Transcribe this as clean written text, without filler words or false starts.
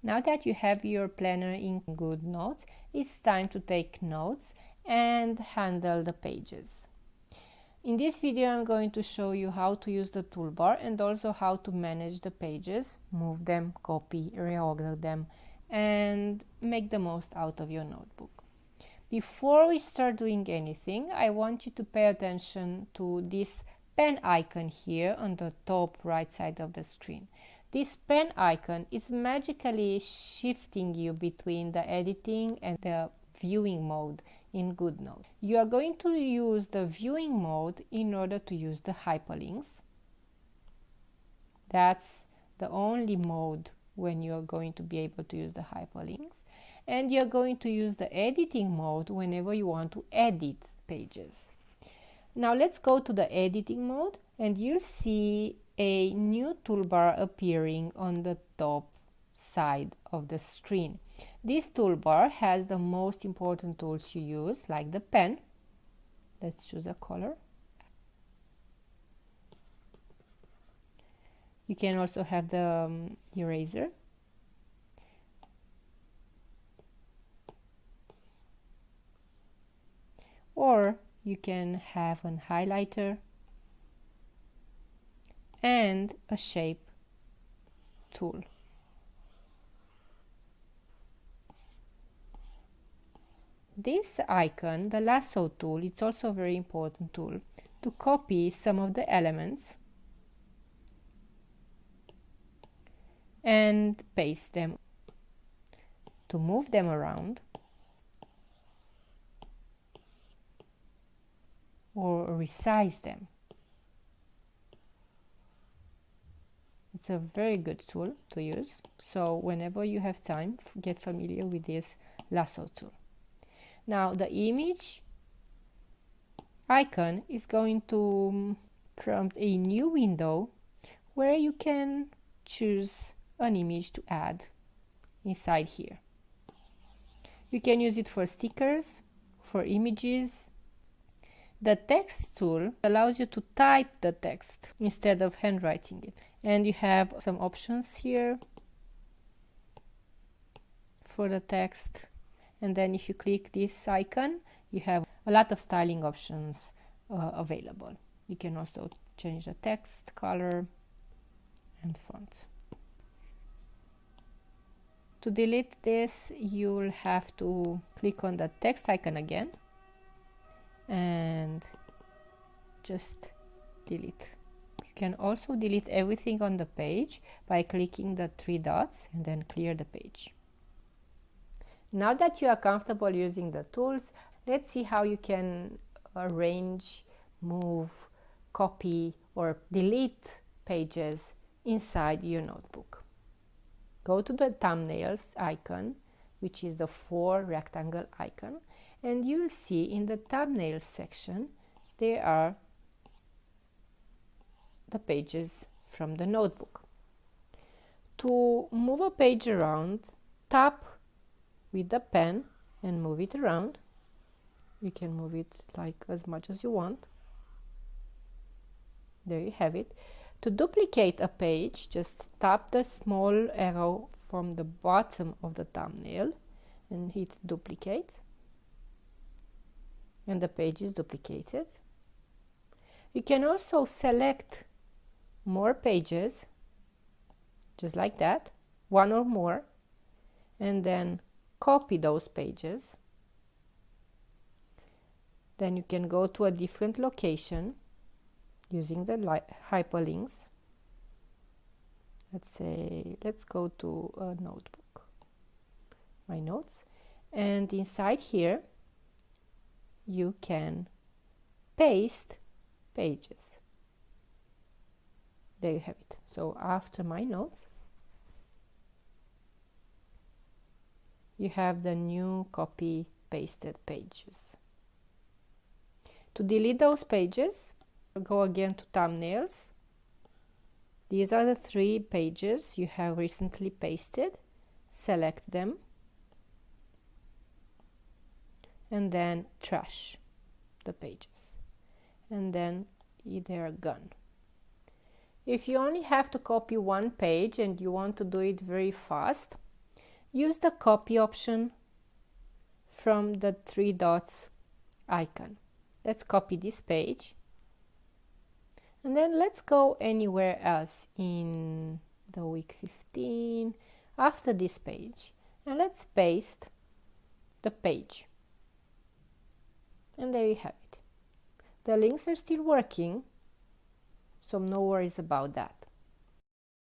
Now that you have your planner in Goodnotes, it's time to take notes and handle the pages. In this video, I'm going to show you how to use the toolbar and also how to manage the pages, move them, copy, reorder them, and make the most out of your notebook. Before we start doing anything, I want you to pay attention to this pen icon here on the top right side of the screen. This pen icon is magically shifting you between the editing and the viewing mode in Goodnotes. You are going to use the viewing mode in order to use the hyperlinks. That's the only mode when you are going to be able to use the hyperlinks. And you're going to use the editing mode whenever you want to edit pages. Now let's go to the editing mode and you'll see a new toolbar appearing on the top side of the screen. This toolbar has the most important tools you use, like the pen. Let's choose a color. You can also have the eraser. Or you can have an highlighter and a shape tool. This icon, the lasso tool, it's also a very important tool to copy some of the elements and paste them, to move them around, or resize them. It's a very good tool to use, so whenever you have time, get familiar with this lasso tool. Now the image icon is going to prompt a new window where you can choose an image to add inside here. You can use it for stickers, for images. The text tool allows you to type the text instead of handwriting it. And you have some options here for the text. And then if you click this icon, you have a lot of styling options available. You can also change the text color and font. To delete this, you'll have to click on the text icon again and just delete. You can also delete everything on the page by clicking the three dots and then clear the page. Now that you are comfortable using the tools, let's see how you can arrange, move, copy, or delete pages inside your notebook. Go to the thumbnails icon, which is the 4 rectangle icon, and you'll see in the thumbnails section there are the pages from the notebook. To move a page around, tap with the pen and move it around. You can move it like as much as you want. There you have it. To duplicate a page, just tap the small arrow from the bottom of the thumbnail and hit duplicate. And the page is duplicated. You can also select more pages, just like that, one or more, and then copy those pages. Then you can go to a different location using the hyperlinks. Let's go to a notebook, my notes, and inside here you can paste pages. There you have it. So after my notes, you have the new copy pasted pages. To delete those pages, go again to thumbnails. These are the 3 pages you have recently pasted. Select them and then trash the pages, and then they are gone. If you only have to copy one page and you want to do it very fast, use the copy option from the 3 dots icon. Let's copy this page, and then let's go anywhere else in the week 15 after this page, and let's paste the page. And there you have it. The links are still working, so no worries about that.